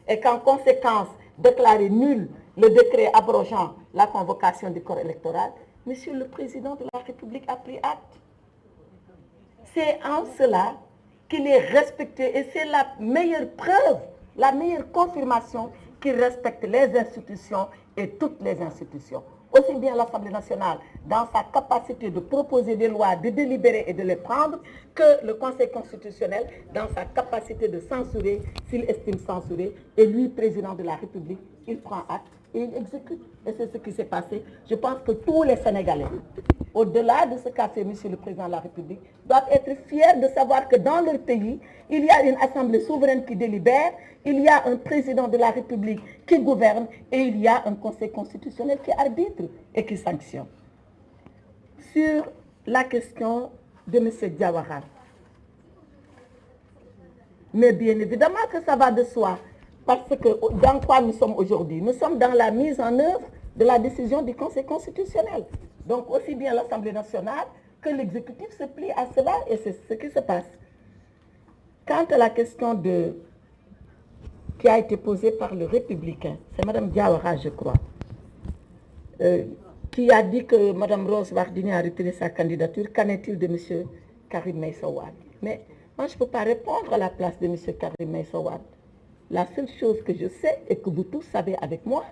et qu'en conséquence déclarer nul le décret abrogeant la convocation du corps électoral, Monsieur le Président de la République a pris acte. C'est en cela qu'il est respecté et c'est la meilleure preuve, la meilleure confirmation qu'il respecte les institutions et toutes les institutions. Aussi bien l'Assemblée nationale, dans sa capacité de proposer des lois, de délibérer et de les prendre, que le Conseil constitutionnel, dans sa capacité de censurer, s'il estime censurer, et lui, président de la République, il prend acte et il exécute. Et c'est ce qui s'est passé. Je pense que tous les Sénégalais, au-delà de ce qu'a fait Monsieur le Président de la République, doivent être fiers de savoir que dans leur pays, il y a une Assemblée souveraine qui délibère, il y a un président de la République qui gouverne et il y a un Conseil constitutionnel qui arbitre et qui sanctionne. Sur la question de M. Diawara, mais bien évidemment que ça va de soi, parce que dans quoi nous sommes aujourd'hui? Nous sommes dans la mise en œuvre de la décision du Conseil constitutionnel. Donc aussi bien l'Assemblée nationale que l'exécutif se plie à cela et c'est ce qui se passe. Quant à la question qui a été posée par le républicain, c'est Mme Diawara, je crois, qui a dit que Mme Rose Wardini a retiré sa candidature. Qu'en est-il de M. Karim Meïssa Wade? Mais moi, je ne peux pas répondre à la place de M. Karim Meïssa Wade. La seule chose que je sais et que vous tous savez avec moi,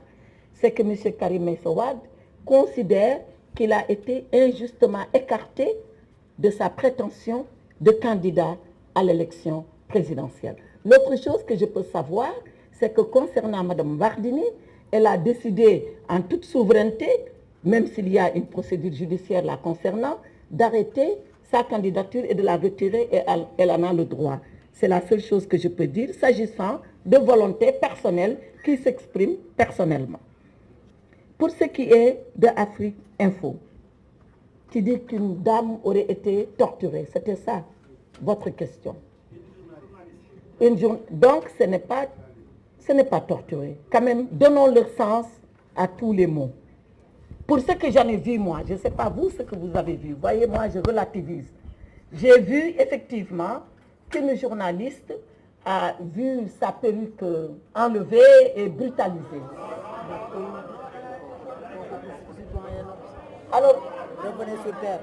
c'est que M. Karim Meïssa Wade considère qu'il a été injustement écarté de sa prétention de candidat à l'élection présidentielle. L'autre chose que je peux savoir, c'est que concernant Mme Wardini, elle a décidé en toute souveraineté, même s'il y a une procédure judiciaire la concernant, d'arrêter sa candidature et de la retirer et elle en a le droit. C'est la seule chose que je peux dire s'agissant de volonté personnelle qui s'exprime personnellement. Pour ce qui est de Afrique Info, qui dit qu'une dame aurait été torturée, c'était ça votre question. Donc ce n'est pas torturé. Quand même, donnons leur sens à tous les mots. Pour ce que j'en ai vu, moi, je ne sais pas vous ce que vous avez vu. Voyez, moi, je relativise. J'ai vu effectivement qu'une journaliste a vu sa perruque enlevée et brutalisée. Alors, revenez sur terre.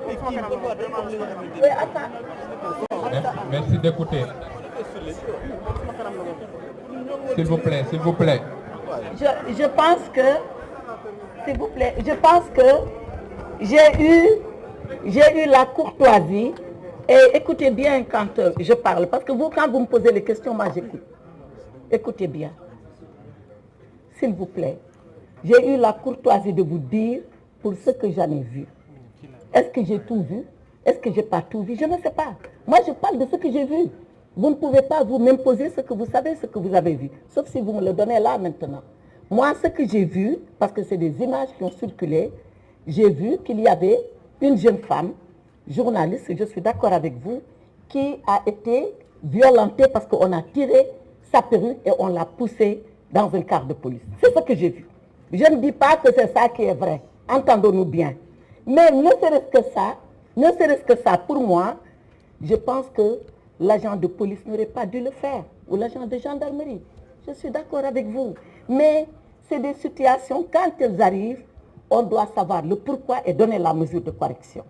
Oui, attends. Merci d'écouter. S'il vous plaît, s'il vous plaît. Je pense que, s'il vous plaît, je pense que j'ai eu la courtoisie, et écoutez bien quand je parle, parce que vous, quand vous me posez les questions, moi j'écoute. Écoutez bien. S'il vous plaît, j'ai eu la courtoisie de vous dire pour ce que j'en ai vu. Est-ce que j'ai tout vu? Est-ce que je n'ai pas tout vu? Je ne sais pas. Moi, je parle de ce que j'ai vu. Vous ne pouvez pas vous m'imposer ce que vous savez, ce que vous avez vu. Sauf si vous me le donnez là maintenant. Moi, ce que j'ai vu, parce que c'est des images qui ont circulé, j'ai vu qu'il y avait une jeune femme, journaliste, je suis d'accord avec vous, qui a été violentée parce qu'on a tiré sa perruque et on l'a poussée dans un car de police. C'est ce que j'ai vu. Je ne dis pas que c'est ça qui est vrai. Entendons-nous bien. Mais ne serait-ce que ça, pour moi, je pense que l'agent de police n'aurait pas dû le faire, ou l'agent de gendarmerie. Je suis d'accord avec vous. Mais c'est des situations, quand elles arrivent, on doit savoir le pourquoi et donner la mesure de correction.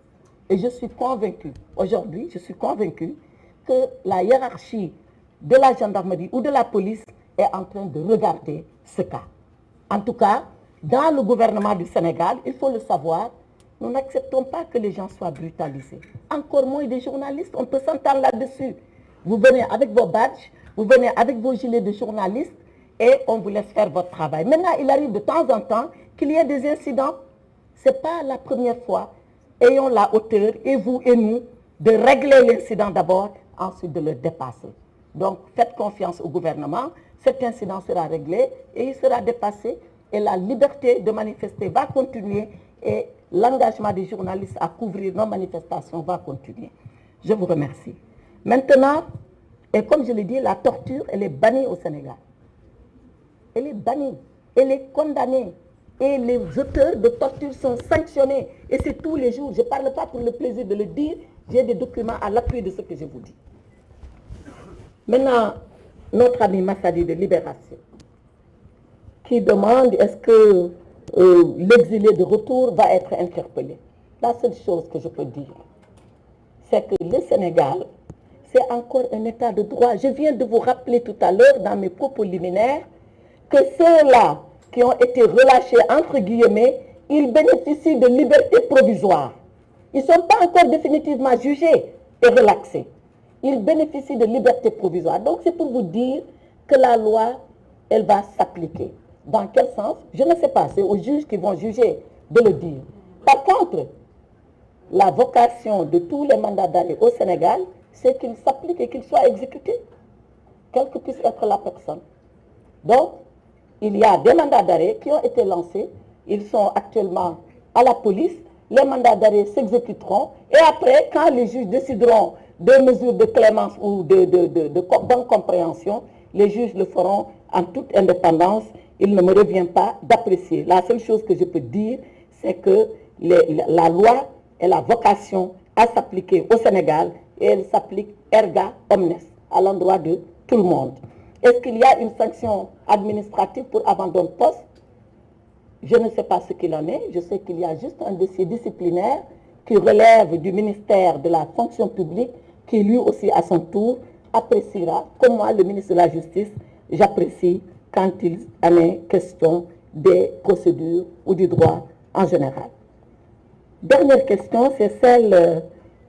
Et je suis convaincue, aujourd'hui, je suis convaincue que la hiérarchie de la gendarmerie ou de la police est en train de regarder ce cas. En tout cas, dans le gouvernement du Sénégal, il faut le savoir, nous n'acceptons pas que les gens soient brutalisés. Encore moins des journalistes, on peut s'entendre là-dessus. Vous venez avec vos badges, vous venez avec vos gilets de journalistes et on vous laisse faire votre travail. Maintenant, il arrive de temps en temps qu'il y ait des incidents. Ce n'est pas la première fois. Ayons la hauteur, et vous et nous, de régler l'incident d'abord, ensuite de le dépasser. Donc, faites confiance au gouvernement. Cet incident sera réglé et il sera dépassé. Et la liberté de manifester va continuer et l'engagement des journalistes à couvrir nos manifestations va continuer. Je vous remercie. Maintenant, et comme je l'ai dit, la torture, elle est bannie au Sénégal. Elle est bannie, elle est condamnée. Et les auteurs de torture sont sanctionnés. Et c'est tous les jours. Je ne parle pas pour le plaisir de le dire, J'ai des documents à l'appui de ce que je vous dis. Maintenant, notre ami Massadi de Libération, qui demande est-ce que l'exilé de retour va être interpellé. La seule chose que je peux dire, c'est que le Sénégal, c'est encore un état de droit. Je viens de vous rappeler tout à l'heure dans mes propos liminaires que ceux-là qui ont été relâchés, entre guillemets, ils bénéficient de liberté provisoire. Ils ne sont pas encore définitivement jugés et relaxés. Ils bénéficient de liberté provisoire. Donc c'est pour vous dire que la loi, elle va s'appliquer. Dans quel sens? Je ne sais pas, c'est aux juges qui vont juger de le dire. Par contre, la vocation de tous les mandats d'arrêt au Sénégal, c'est qu'ils s'appliquent et qu'ils soient exécutés, quelle que puisse être la personne. Donc, il y a des mandats d'arrêt qui ont été lancés, ils sont actuellement à la police, les mandats d'arrêt s'exécuteront, et après, quand les juges décideront de mesures de clémence ou de bonne compréhension, les juges le feront en toute indépendance. Il ne me revient pas d'apprécier. La seule chose que je peux dire, c'est que la loi elle a vocation à s'appliquer au Sénégal et elle s'applique erga omnes à l'endroit de tout le monde. Est-ce qu'il y a une sanction administrative pour abandon de poste? Je ne sais pas ce qu'il en est. Je sais qu'il y a juste un dossier disciplinaire qui relève du ministère de la fonction publique qui lui aussi à son tour appréciera, comme moi le ministre de la Justice, j'apprécie quand il en est question des procédures ou du droit en général. Dernière question, c'est celle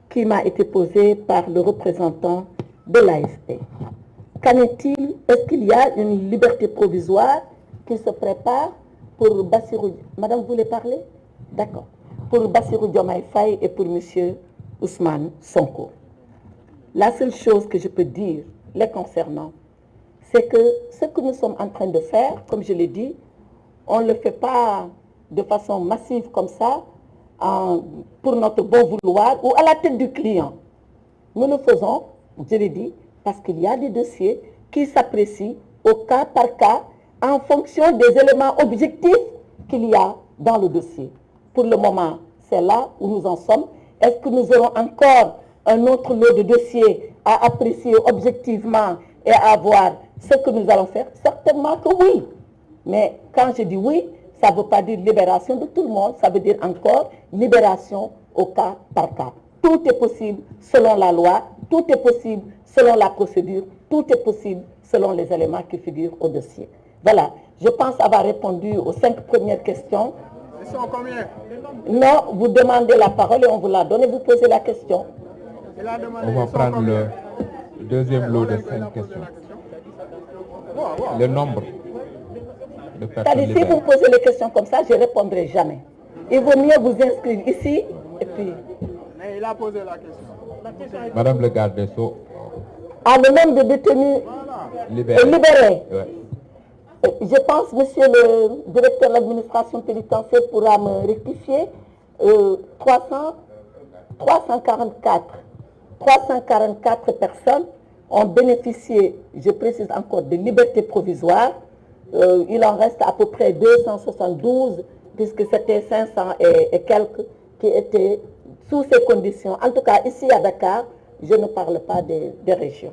qui m'a été posée par le représentant de l'AFP. Qu'en est-il? Est-ce qu'il y a une liberté provisoire qui se prépare pour Bassirou? Madame, vous voulez parler? D'accord. Pour Bassirou Diomaye Faye et pour M. Ousmane Sonko. La seule chose que je peux dire les concernant, c'est que ce que nous sommes en train de faire, comme je l'ai dit, on ne le fait pas de façon massive comme ça, pour notre bon vouloir ou à la tête du client. Nous le faisons, je l'ai dit, parce qu'il y a des dossiers qui s'apprécient au cas par cas en fonction des éléments objectifs qu'il y a dans le dossier. Pour le moment, c'est là où nous en sommes. Est-ce que nous aurons encore un autre lot de dossiers à apprécier objectivement et à voir ce que nous allons faire? Certainement que oui. Mais quand je dis oui, ça ne veut pas dire libération de tout le monde, ça veut dire encore libération au cas par cas. Tout est possible selon la loi, tout est possible selon la procédure, tout est possible selon les éléments qui figurent au dossier. Voilà, je pense avoir répondu aux 5 premières questions. Ils sont combien? Non, vous demandez la parole et on vous la donne et vous posez la question. On va prendre le deuxième lot de 5 questions. Le nombre de personnes C'est-à-dire, si vous me posez les questions comme ça, je ne répondrai jamais. Il vaut mieux vous inscrire ici et puis... Mais il a posé la question. Madame le garde des Sceaux. Ah, le nombre de détenus libérés. Ouais. Je pense, monsieur le directeur de l'administration pénitentiaire pourra me rectifier, 344 personnes ont bénéficié, je précise encore, de liberté provisoire. Il en reste à peu près 272, puisque c'était 500 et quelques qui étaient sous ces conditions. En tout cas, ici à Dakar, je ne parle pas des régions,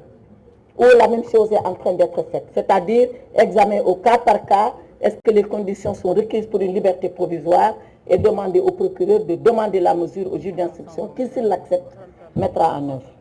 où la même chose est en train d'être faite. C'est-à-dire, examen au cas par cas, est-ce que les conditions sont requises pour une liberté provisoire et demander au procureur de demander la mesure au juge d'instruction qui, s'il l'accepte, mettra en œuvre.